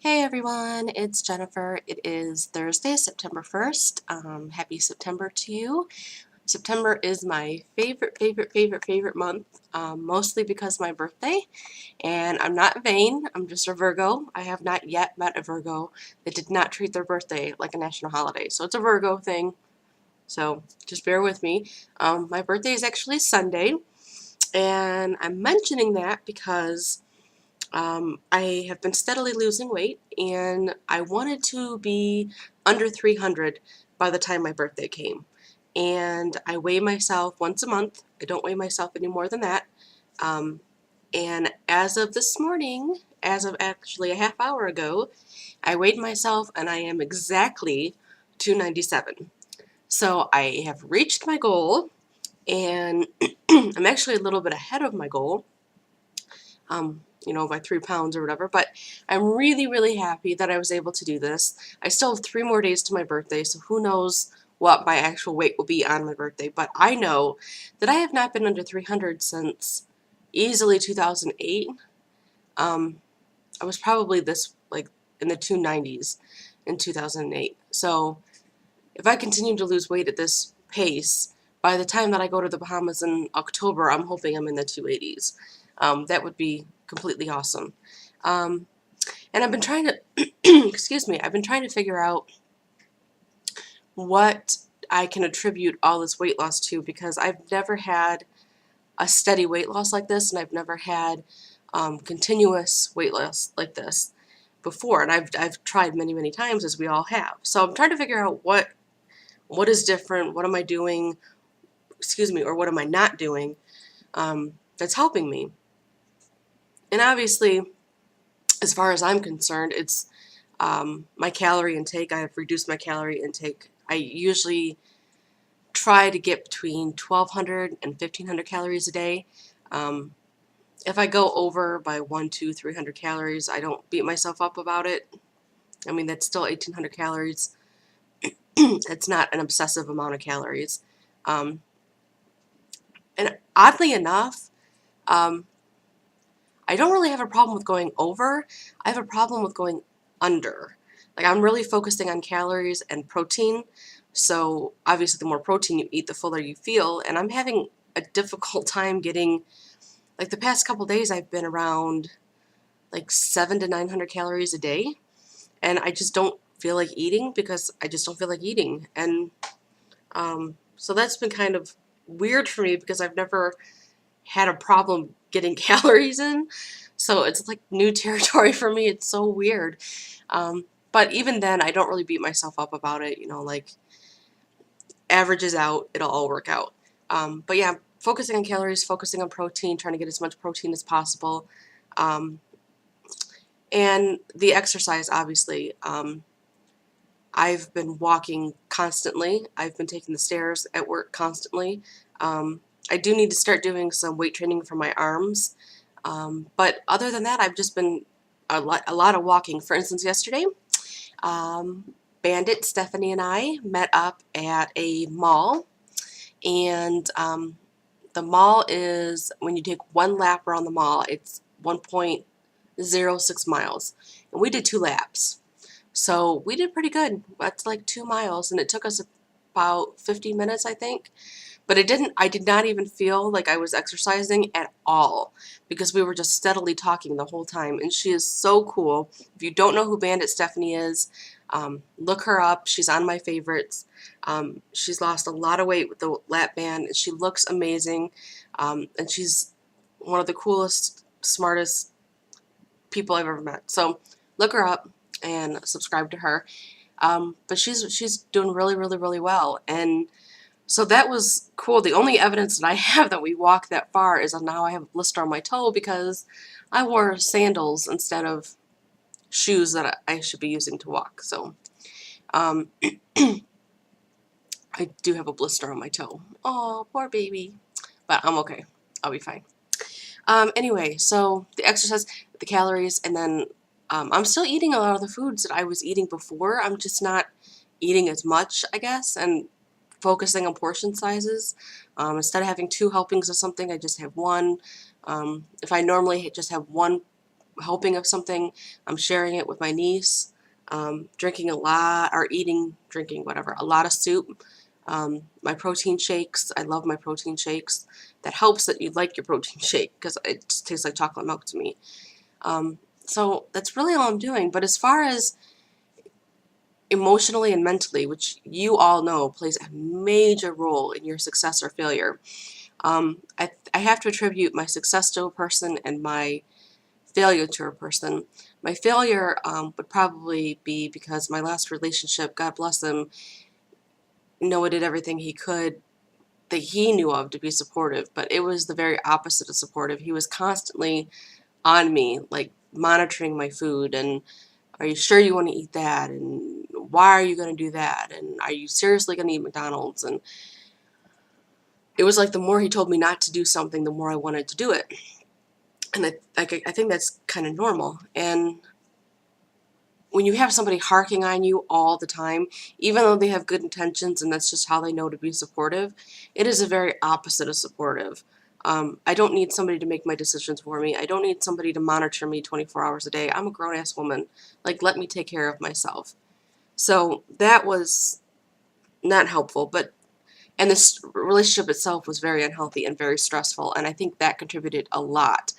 Hey everyone, it's Jennifer. It is Thursday, September 1st. Happy September to you. September is my favorite month, mostly because of my birthday. And I'm not vain, I'm just a Virgo. I have not yet met a Virgo that did not treat their birthday like a national holiday. So it's a Virgo thing, so just bear with me. My birthday is actually Sunday, and I'm mentioning that because I have been steadily losing weight, and I wanted to be under 300 by the time my birthday came. And I weigh myself once a month. I don't weigh myself any more than that. Um, and as of this morning, as of actually a half hour ago, I weighed myself and I am exactly 297. So I have reached my goal, and I'm actually a little bit ahead of my goal. By 3 pounds or whatever, but I'm really happy that I was able to do this. I still have 3 more days to my birthday, so who knows what my actual weight will be on my birthday, but I know that I have not been under 300 since easily 2008. I was probably in the 290s in 2008. So if I continue to lose weight at this pace, by the time that I go to the Bahamas in October, I'm hoping I'm in the 280s. That would be completely awesome. Um, and I've been trying to, excuse me, I've been trying to figure out what I can attribute all this weight loss to, because I've never had a steady weight loss like this, and I've never had continuous weight loss like this before. And I've tried many times, as we all have. So I'm trying to figure out what is different, what am I doing, or what am I not doing that's helping me. And obviously, as far as I'm concerned, it's my calorie intake. I have reduced my calorie intake. I usually try to get between 1,200 and 1,500 calories a day. If I go over by 100, 200, 300 calories, I don't beat myself up about it. I mean, that's still 1,800 calories. It's not an obsessive amount of calories. And oddly enough, um, I don't really have a problem with going over. I have a problem with going under. Like, I'm really focusing on calories and protein. So obviously the more protein you eat, the fuller you feel. And I'm having a difficult time getting, like, the past couple days I've been around like 700 to 900 calories a day. And I just don't feel like eating because I just don't feel like eating. And so that's been kind of weird for me because I've never had a problem getting calories in. So it's like new territory for me. It's so weird. But even then, I don't really beat myself up about it. Like, averages out, it'll all work out. But yeah, focusing on calories, focusing on protein, trying to get as much protein as possible. And the exercise, obviously. I've been walking constantly. I've been taking the stairs at work constantly. I do need to start doing some weight training for my arms. But other than that, I've just been a lot of walking. For instance, yesterday, Bandit, Stephanie, and I met up at a mall. And the mall is, when you take one lap around the mall, it's 1.06 miles. And we did 2 laps. So we did pretty good. That's like 2 miles, and it took us about 50 minutes, I think. But I did not even feel like I was exercising at all because we were just steadily talking the whole time. And she is so cool. If you don't know who Bandit Stephanie is, look her up. She's on my favorites. She's lost a lot of weight with the lap band. She looks amazing. And she's one of the coolest, smartest people I've ever met. So look her up and subscribe to her. But she's doing really well. And so that was cool. The only evidence that I have that we walked that far is that now I have a blister on my toe because I wore sandals instead of shoes that I should be using to walk. So I do have a blister on my toe. Oh, poor baby. But I'm okay. I'll be fine. Anyway, so the exercise, the calories, and then I'm still eating a lot of the foods that I was eating before. I'm just not eating as much, I guess, and focusing on portion sizes. Instead of having 2 helpings of something, I just have 1. If I normally just have 1 hoping of something, I'm sharing it with my niece. Drinking a lot, or drinking, whatever, a lot of soup. My protein shakes, I love my protein shakes. That helps that you like your protein shake because it just tastes like chocolate milk to me. So that's really all I'm doing. But as far as emotionally and mentally, which you all know plays a major role in your success or failure, I have to attribute my success to a person and my failure to a person. My failure would probably be because my last relationship, God bless him, Noah did everything he could that he knew of to be supportive, but it was the very opposite of supportive. He was constantly on me, like monitoring my food, and are you sure you want to eat that? And why are you going to do that? And are you seriously going to eat McDonald's? And it was like the more he told me not to do something, the more I wanted to do it. And I think that's kind of normal. And when you have somebody harking on you all the time, even though they have good intentions and that's just how they know to be supportive, it is a very opposite of supportive. I don't need somebody to make my decisions for me. I don't need somebody to monitor me 24 hours a day. I'm a grown-ass woman. Like, let me take care of myself. So that was not helpful, and this relationship itself was very unhealthy and very stressful, and I think that contributed a lot.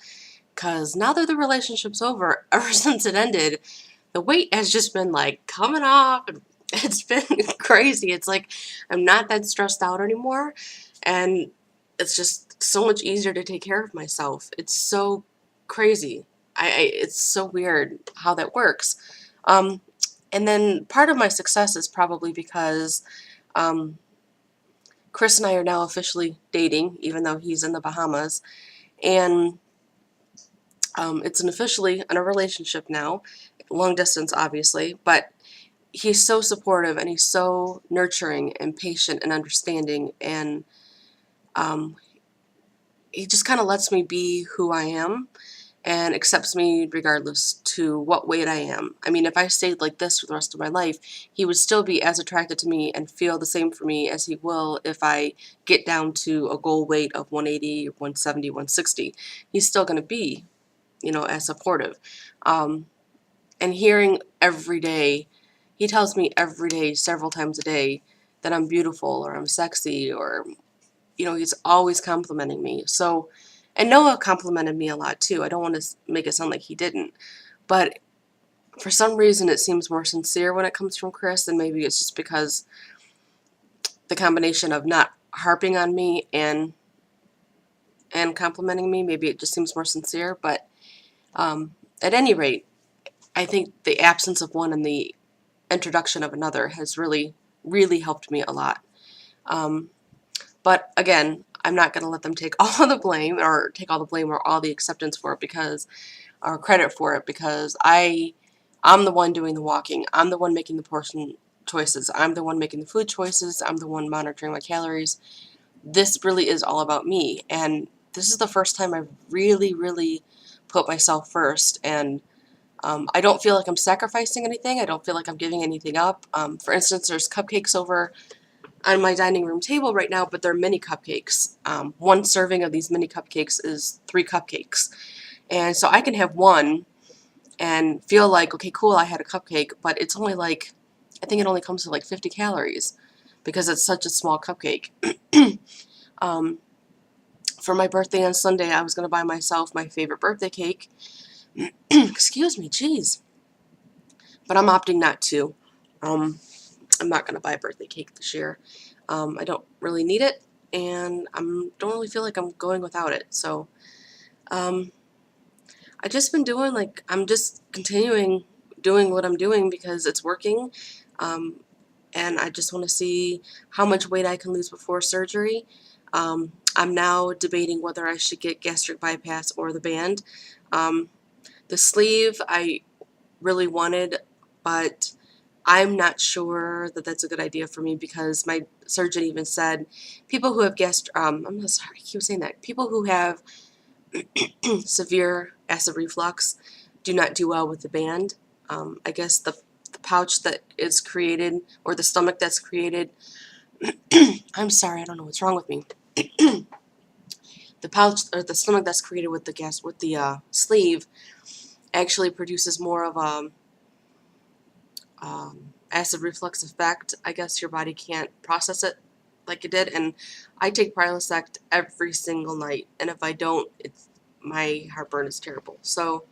Because now that the relationship's over, ever since it ended, the weight has just been like coming off. It's been crazy. It's like I'm not that stressed out anymore, and it's just so much easier to take care of myself. It's so crazy. It's so weird how that works. Um, and then part of my success is probably because um, Chris and I are now officially dating, even though he's in the Bahamas, and it's officially in a relationship now, long distance, obviously, but he's so supportive and he's so nurturing and patient and understanding, and um, he just kind of lets me be who I am and accepts me regardless to what weight I am. I mean, if I stayed like this for the rest of my life, he would still be as attracted to me and feel the same for me as he will if I get down to a goal weight of 180, 170, 160. He's still going to be, as supportive. Um, and hearing every day, he tells me every day, several times a day, that I'm beautiful or I'm sexy, or, he's always complimenting me. So, and Noah complimented me a lot too. I don't want to make it sound like he didn't, but for some reason it seems more sincere when it comes from Chris, and maybe it's just because the combination of not harping on me and complimenting me, maybe it just seems more sincere. But at any rate, I think the absence of one and the introduction of another has really, really helped me a lot. But again, I'm not going to let them take all the blame or all the acceptance for it, or credit for it, because I'm the one doing the walking. I'm the one making the portion choices. I'm the one making the food choices. I'm the one monitoring my calories. This really is all about me, and this is the first time I've really, really put myself first, and I don't feel like I'm sacrificing anything. I don't feel like I'm giving anything up. For instance, there's cupcakes over on my dining room table right now, but they're mini cupcakes. One serving of these mini cupcakes is 3 cupcakes. And so I can have one and feel like, okay, cool, I had a cupcake, but it's only like, I think it only comes to like 50 calories because it's such a small cupcake. um, for my birthday on Sunday, I was going to buy myself my favorite birthday cake. Excuse me, jeez. But I'm opting not to. I'm not going to buy a birthday cake this year. I don't really need it, and I don't really feel like I'm going without it. So I just been doing, I'm just continuing doing what I'm doing because it's working. Um, and I just want to see how much weight I can lose before surgery. I'm now debating whether I should get gastric bypass or the band. The sleeve I really wanted, but I'm not sure that that's a good idea for me because my surgeon even said people who have I'm not sorry, I keep saying that. People who have severe acid reflux do not do well with the band. I guess the pouch that is created, or the stomach that's created, I'm sorry, I don't know what's wrong with me. The pouch or the stomach that's created with the sleeve actually produces more of a acid reflux effect. I guess your body can't process it like it did, and I take Prilosec every single night, and if I don't, my heartburn is terrible. So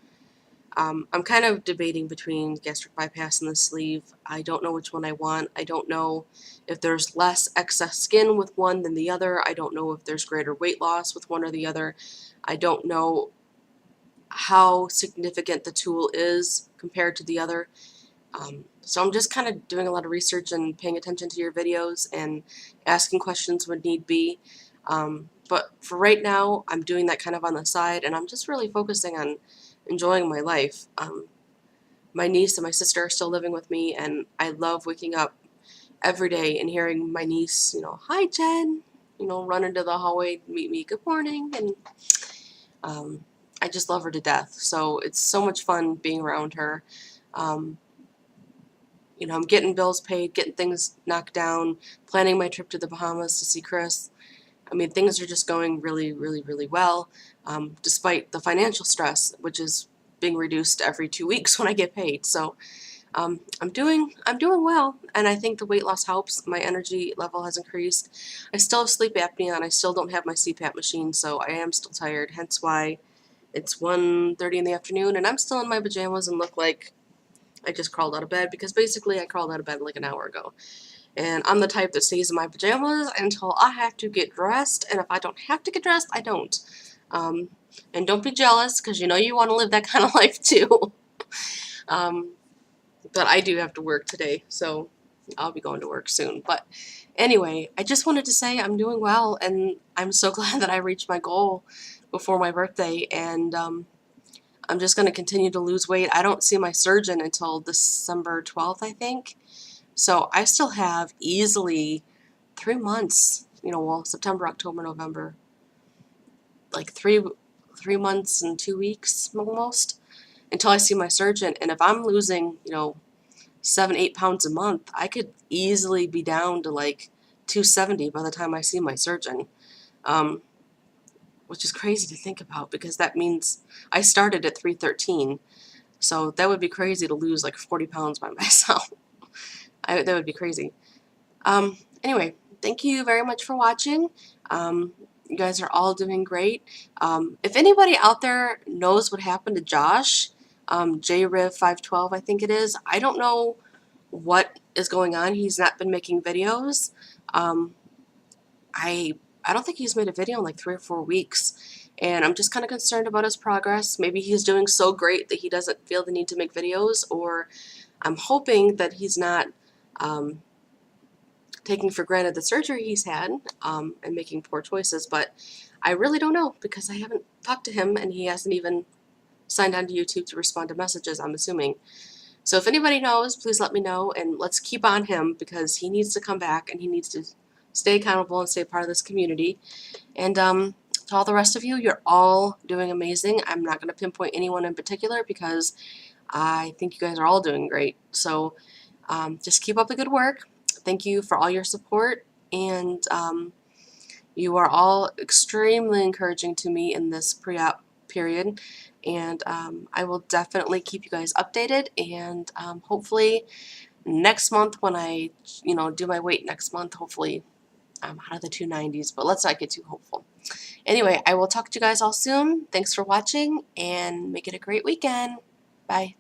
I'm kind of debating between gastric bypass and the sleeve. I don't know which one I want. I don't know if there's less excess skin with one than the other. I don't know if there's greater weight loss with one or the other. I don't know how significant the tool is compared to the other. So I'm just kind of doing a lot of research and paying attention to your videos and asking questions when need be. But for right now, I'm doing that kind of on the side, and I'm just really focusing on enjoying my life. My niece and my sister are still living with me, and I love waking up every day and hearing my niece, hi Jen, run into the hallway, meet me, good morning, and I just love her to death. So it's so much fun being around her. I'm getting bills paid, getting things knocked down, planning my trip to the Bahamas to see Chris. I mean, things are just going really, really, really well, despite the financial stress, which is being reduced every 2 weeks when I get paid. So I'm doing well, and I think the weight loss helps. My energy level has increased. I still have sleep apnea, and I still don't have my CPAP machine, so I am still tired. Hence why it's 1:30 in the afternoon, and I'm still in my pajamas and look like I just crawled out of bed, because basically I crawled out of bed like an hour ago. And I'm the type that stays in my pajamas until I have to get dressed, and if I don't have to get dressed, I don't. And don't be jealous, because you want to live that kind of life too. But I do have to work today, so I'll be going to work soon. But anyway, I just wanted to say I'm doing well, and I'm so glad that I reached my goal before my birthday, and I'm just going to continue to lose weight. I don't see my surgeon until December 12th, I think. So I still have easily 3 months, September, October, November, like three months and 2 weeks almost until I see my surgeon. And if I'm losing, 7-8 pounds a month, I could easily be down to like 270 by the time I see my surgeon. Which is crazy to think about, because that means I started at 313. So that would be crazy to lose like 40 pounds by myself. That would be crazy. Anyway, thank you very much for watching. You guys are all doing great. If anybody out there knows what happened to Josh, JRiv512 I think it is, I don't know what is going on. He's not been making videos. I don't think he's made a video in like 3 or 4 weeks, and I'm just kind of concerned about his progress. Maybe he's doing so great that he doesn't feel the need to make videos, or I'm hoping that he's not taking for granted the surgery he's had and making poor choices, but I really don't know, because I haven't talked to him, and he hasn't even signed on to YouTube to respond to messages, I'm assuming. So if anybody knows, please let me know, and let's keep on him, because he needs to come back, and he needs to stay accountable and stay part of this community. And to all the rest of you, you're all doing amazing. I'm not going to pinpoint anyone in particular, because I think you guys are all doing great. So just keep up the good work. Thank you for all your support, and you are all extremely encouraging to me in this pre-op period, and I will definitely keep you guys updated, and hopefully next month when I do my weight next month, hopefully I'm out of the 290s, but let's not get too hopeful. Anyway, I will talk to you guys all soon. Thanks for watching, and make it a great weekend. Bye.